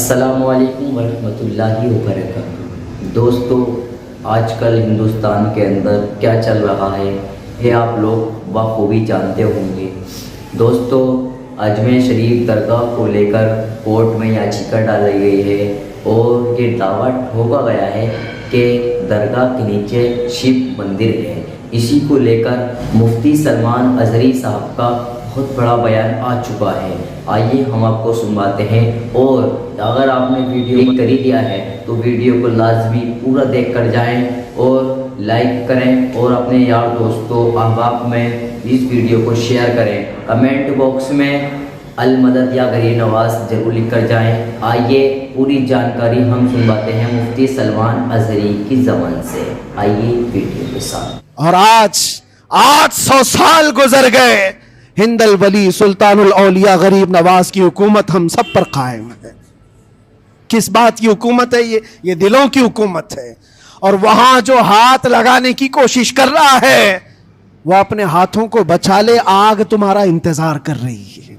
السلام علیکم ورحمۃ اللہ وبرکاتہ۔ دوستو، آج کل ہندوستان کے اندر کیا چل رہا ہے یہ آپ لوگ بخوبی جانتے ہوں گے۔ دوستو، اجمیر شریف درگاہ کو لے کر کورٹ میں یاچیکا ڈالی گئی ہے اور یہ دعویٰ ٹھوکا گیا ہے کہ درگاہ کے نیچے شیو مندر ہے۔ اسی کو لے کر مفتی سلمان ازہری صاحب کا بہت بڑا بیان آ چکا ہے۔ آئیے ہم آپ کو سنواتے ہیں، اور اگر آپ نے ویڈیو کر ہی لیا ہے تو ویڈیو کو لازمی پورا دیکھ کر جائیں اور لائک کریں اور اپنے یار دوستوں احباب میں اس ویڈیو کو شیئر کریں۔ کمنٹ باکس میں المدد یا غریب نواز ضرور لکھ کر جائیں۔ آئیے پوری جانکاری ہم سنواتے ہیں مفتی سلمان ازہری کی زبان سے۔ آئیے ویڈیو کے ساتھ۔ اور آج 800 سال گزر گئے، ہند الولی سلطان الاولیاء غریب نواز کی حکومت ہم سب پر قائم ہے۔ کس بات کی حکومت ہے یہ دلوں کی حکومت ہے۔ اور وہاں جو ہاتھ لگانے کی کوشش کر رہا ہے وہ اپنے ہاتھوں کو بچا لے، آگ تمہارا انتظار کر رہی ہے۔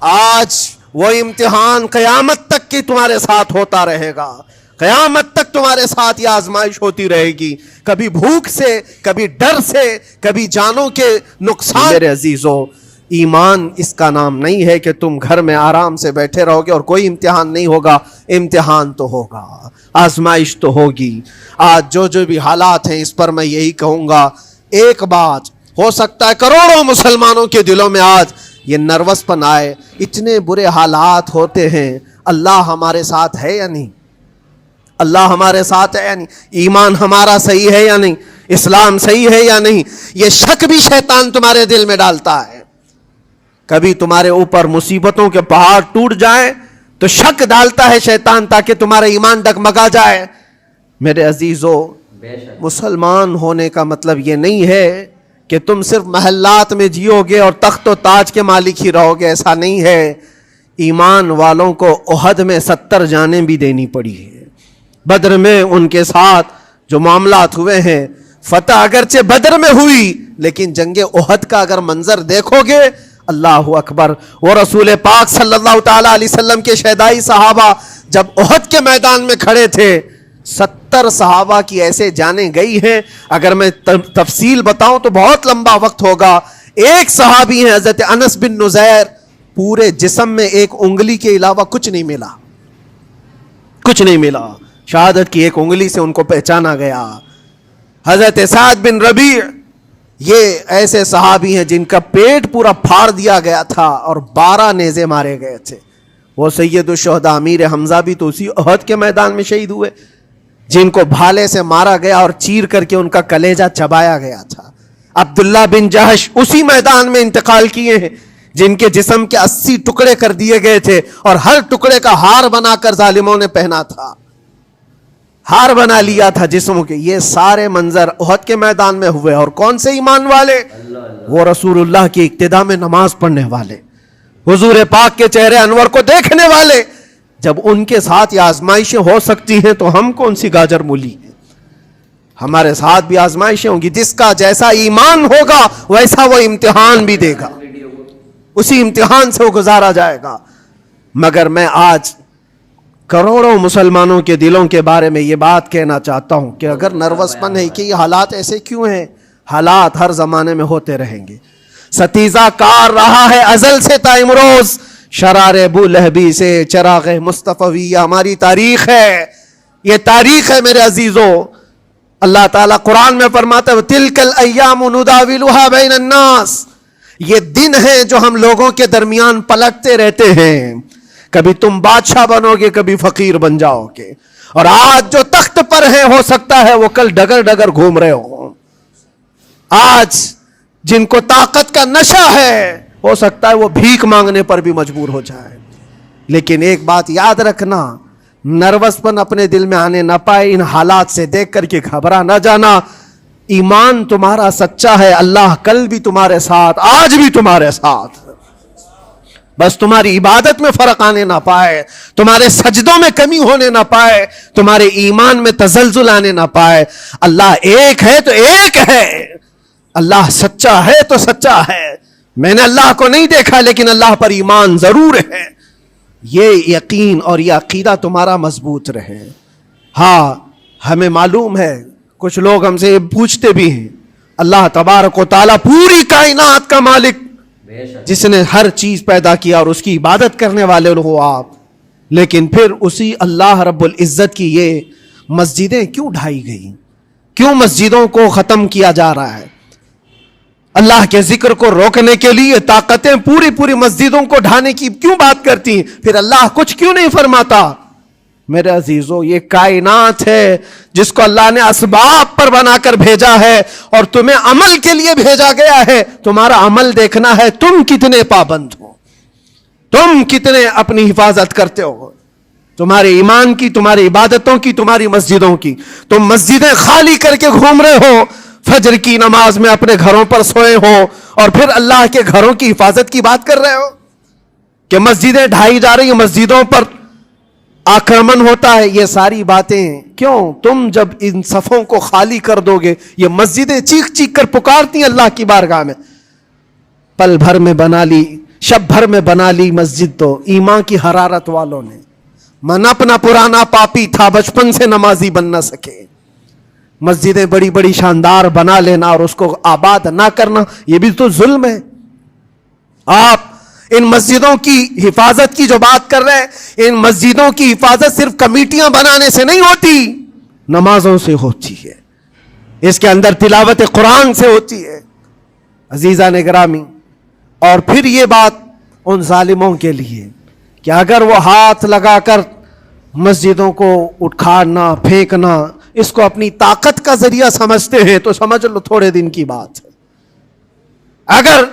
آج وہ امتحان قیامت تک کی تمہارے ساتھ ہوتا رہے گا، قیامت تک تمہارے ساتھ یہ آزمائش ہوتی رہے گی، کبھی بھوک سے، کبھی ڈر سے، کبھی جانوں کے نقصان۔ میرے عزیزو، ایمان اس کا نام نہیں ہے کہ تم گھر میں آرام سے بیٹھے رہو گے اور کوئی امتحان نہیں ہوگا۔ امتحان تو ہوگا، آزمائش تو ہوگی۔ آج جو بھی حالات ہیں اس پر میں یہی کہوں گا، ایک بات ہو سکتا ہے کروڑوں مسلمانوں کے دلوں میں آج یہ نروس پن آئے، اتنے برے حالات ہوتے ہیں، اللہ ہمارے ساتھ ہے یا نہیں؟ اللہ ہمارے ساتھ ہے یا نہیں؟ ایمان ہمارا صحیح ہے یا نہیں؟ اسلام صحیح ہے یا نہیں؟ یہ شک بھی شیطان تمہارے دل میں ڈالتا ہے۔ کبھی تمہارے اوپر مصیبتوں کے پہاڑ ٹوٹ جائیں تو شک ڈالتا ہے شیطان تاکہ تمہارا ایمان ڈگمگا جائے۔ میرے عزیزو، مسلمان ہونے کا مطلب یہ نہیں ہے کہ تم صرف محلات میں جیو گے اور تخت و تاج کے مالک ہی رہو گے، ایسا نہیں ہے۔ ایمان والوں کو احد میں 70 جانیں بھی دینی پڑی ہے۔ بدر میں ان کے ساتھ جو معاملات ہوئے ہیں، فتح اگرچہ بدر میں ہوئی لیکن جنگ احد کا اگر منظر دیکھو گے، اللہ اکبر۔ وہ رسول پاک صلی اللہ تعالی علیہ وسلم کے شہدائی صحابہ جب احد کے میدان میں کھڑے تھے، 70 صحابہ کی ایسے جانیں گئی ہیں، اگر میں تفصیل بتاؤں تو بہت لمبا وقت ہوگا۔ ایک صحابی ہیں حضرت انس بن نذیر، پورے جسم میں ایک انگلی کے علاوہ کچھ نہیں ملا، کچھ نہیں ملا، شہادت کی ایک انگلی سے ان کو پہچانا گیا۔ حضرت سعد بن ربیع، یہ ایسے صحابی ہیں جن کا پیٹ پورا پھاڑ دیا گیا تھا اور 12 نیزے مارے گئے تھے۔ وہ سید الشہداء امیر حمزہ بھی تو اسی احد کے میدان میں شہید ہوئے، جن کو بھالے سے مارا گیا اور چیر کر کے ان کا کلیجہ چبایا گیا تھا۔ عبداللہ بن جہش اسی میدان میں انتقال کیے ہیں، جن کے جسم کے 80 ٹکڑے کر دیے گئے تھے اور ہر ٹکڑے کا ہار بنا کر ظالموں نے پہنا تھا، ہار بنا لیا تھا جسموں کے۔ یہ سارے منظر احد کے میدان میں ہوئے، اور کون سے ایمان والے؟ وہ رسول اللہ کی اقتداء میں نماز پڑھنے والے، حضور پاک کے چہرے انور کو دیکھنے والے۔ جب ان کے ساتھ یہ آزمائشیں ہو سکتی ہیں تو ہم کون سی گاجر مولی ہیں؟ ہمارے ساتھ بھی آزمائشیں ہوں گی۔ جس کا جیسا ایمان ہوگا ویسا وہ امتحان بھی دے گا، اسی امتحان سے وہ گزارا جائے گا۔ مگر میں آج کروڑوں مسلمانوں کے دلوں کے بارے میں یہ بات کہنا چاہتا ہوں کہ اگر نروس پن ہے کہ یہ حالات ایسے کیوں ہیں، حالات ہر زمانے میں ہوتے رہیں گے۔ ستیزہ کار رہا ہے ازل سے تا امروز، شرار ابو لہبی سے چراغ مصطفی، ہماری تاریخ ہے، یہ تاریخ ہے میرے عزیزو۔ اللہ تعالیٰ قرآن میں فرماتا ہے تِلْكَ الْأَيَّامُ نُدَاوِلُهَا بَيْنَ النَّاسِ، یہ دن ہیں جو ہم لوگوں کے درمیان پلٹتے رہتے ہیں، کبھی تم بادشاہ بنو گے، کبھی فقیر بن جاؤ گے، اور آج جو تخت پر ہیں ہو سکتا ہے وہ کل ڈگر ڈگر گھوم رہے ہوں۔ آج جن کو طاقت کا نشہ ہے ہو سکتا ہے وہ بھیک مانگنے پر بھی مجبور ہو جائے۔ لیکن ایک بات یاد رکھنا، نروس پن اپنے دل میں آنے نہ پائے، ان حالات سے دیکھ کر کے گھبرا نہ جانا۔ ایمان تمہارا سچا ہے، اللہ کل بھی تمہارے ساتھ، آج بھی تمہارے ساتھ، بس تمہاری عبادت میں فرق آنے نہ پائے، تمہارے سجدوں میں کمی ہونے نہ پائے، تمہارے ایمان میں تزلزل آنے نہ پائے۔ اللہ ایک ہے تو ایک ہے، اللہ سچا ہے تو سچا ہے۔ میں نے اللہ کو نہیں دیکھا لیکن اللہ پر ایمان ضرور ہے۔ یہ یقین اور یہ عقیدہ تمہارا مضبوط رہے. ہاں ہمیں معلوم ہے, کچھ لوگ ہم سے یہ پوچھتے بھی ہیں, اللہ تبارک و تعالیٰ پوری کائنات کا مالک جس نے ہر چیز پیدا کیا اور اس کی عبادت کرنے والے ہو آپ, لیکن پھر اسی اللہ رب العزت کی یہ مسجدیں کیوں ڈھائی گئی, کیوں مسجدوں کو ختم کیا جا رہا ہے؟ اللہ کے ذکر کو روکنے کے لیے طاقتیں پوری مسجدوں کو ڈھانے کی کیوں بات کرتی ہیں؟ پھر اللہ کچھ کیوں نہیں فرماتا؟ میرے عزیزو, یہ کائنات ہے جس کو اللہ نے اسباب پر بنا کر بھیجا ہے اور تمہیں عمل کے لیے بھیجا گیا ہے. تمہارا عمل دیکھنا ہے, تم کتنے پابند ہو, تم کتنے اپنی حفاظت کرتے ہو, تمہارے ایمان کی, تمہاری عبادتوں کی, تمہاری مسجدوں کی. تم مسجدیں خالی کر کے گھوم رہے ہو, فجر کی نماز میں اپنے گھروں پر سوئے ہو اور پھر اللہ کے گھروں کی حفاظت کی بات کر رہے ہو کہ مسجدیں ڈھائی جا رہی ہیں, مسجدوں پر آکرمن ہوتا ہے. یہ ساری باتیں کیوں؟ تم جب ان صفوں کو خالی کر دو گے, یہ مسجدیں چیخ چیخ کر پکارتی ہیں اللہ کی بارگاہ میں. پل بھر میں بنا لی, شب بھر میں بنا لی مسجد تو ایمان کی حرارت والوں نے. من اپنا پرانا پاپی تھا, بچپن سے نمازی بن نہ سکے. مسجدیں بڑی بڑی شاندار بنا لینا اور اس کو آباد نہ کرنا, یہ بھی تو ظلم ہے. آپ ان مسجدوں کی حفاظت کی جو بات کر رہے ہیں, ان مسجدوں کی حفاظت صرف کمیٹیاں بنانے سے نہیں ہوتی, نمازوں سے ہوتی ہے, اس کے اندر تلاوت قرآن سے ہوتی ہے. عزیزان گرامی, اور پھر یہ بات ان ظالموں کے لیے کہ اگر وہ ہاتھ لگا کر مسجدوں کو اٹھانا پھینکنا اس کو اپنی طاقت کا ذریعہ سمجھتے ہیں تو سمجھ لو تھوڑے دن کی بات ہے. اگر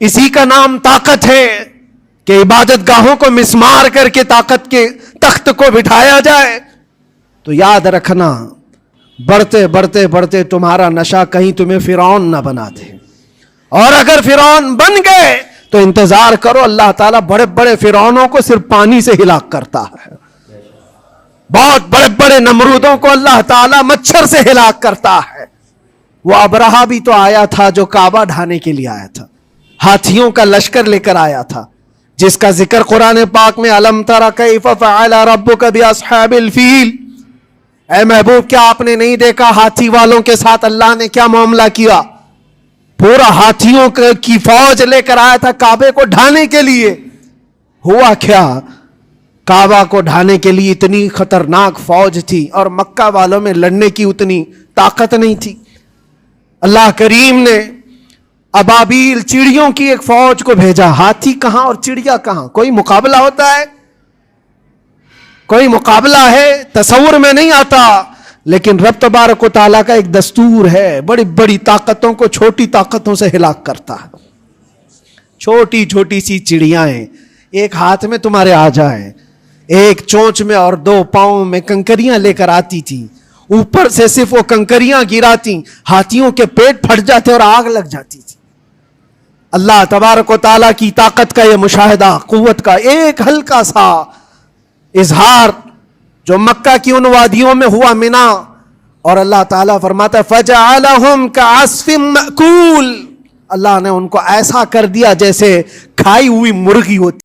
اسی کا نام طاقت ہے کہ عبادت گاہوں کو مسمار کر کے طاقت کے تخت کو بٹھایا جائے, تو یاد رکھنا بڑھتے بڑھتے بڑھتے تمہارا نشہ کہیں تمہیں فرعون نہ بنا دے. اور اگر فرعون بن گئے تو انتظار کرو, اللہ تعالیٰ بڑے بڑے فرعونوں کو صرف پانی سے ہلاک کرتا ہے. بہت بڑے بڑے نمرودوں کو اللہ تعالیٰ مچھر سے ہلاک کرتا ہے. وہ ابرہہ بھی تو آیا تھا جو کعبہ ڈھانے کے لیے آیا تھا, ہاتھیوں کا لشکر لے کر آیا تھا, جس کا ذکر قرآن پاک میں الم تر کیف فعل ربک باصحاب الفیل. اے محبوب, کیا آپ نے نہیں دیکھا ہاتھی والوں کے ساتھ اللہ نے کیا معاملہ کیا؟ پورا ہاتھیوں کی فوج لے کر آیا تھا کعبے کو ڈھانے کے لیے. ہوا کیا؟ کعبہ کو ڈھانے کے لیے اتنی خطرناک فوج تھی اور مکہ والوں میں لڑنے کی اتنی طاقت نہیں تھی. اللہ کریم نے ابابیل چڑیوں کی ایک فوج کو بھیجا. ہاتھی کہاں اور چڑیا کہاں؟ کوئی مقابلہ ہوتا ہے؟ کوئی مقابلہ ہے؟ تصور میں نہیں آتا. لیکن رب تبارک و تعالیٰ کا ایک دستور ہے, بڑی بڑی طاقتوں کو چھوٹی طاقتوں سے ہلاک کرتا ہے. چھوٹی چھوٹی سی چڑیاں ہیں, ایک ہاتھ میں تمہارے آ جائیں, ایک چونچ میں اور دو پاؤں میں کنکریاں لے کر آتی تھی, اوپر سے صرف وہ کنکریاں گراتی, ہاتھیوں کے پیٹ پھٹ جاتے اور آگ لگ جاتی تھی. اللہ تبارک و تعالیٰ کی طاقت کا یہ مشاہدہ, قوت کا ایک ہلکا سا اظہار جو مکہ کی ان وادیوں میں ہوا منا, اور اللہ تعالیٰ فرماتا ہے فَجَعَلَهُمْ كَعَصْفٍ مَأْكُولٍ. اللہ نے ان کو ایسا کر دیا جیسے کھائی ہوئی مرغی ہوتی.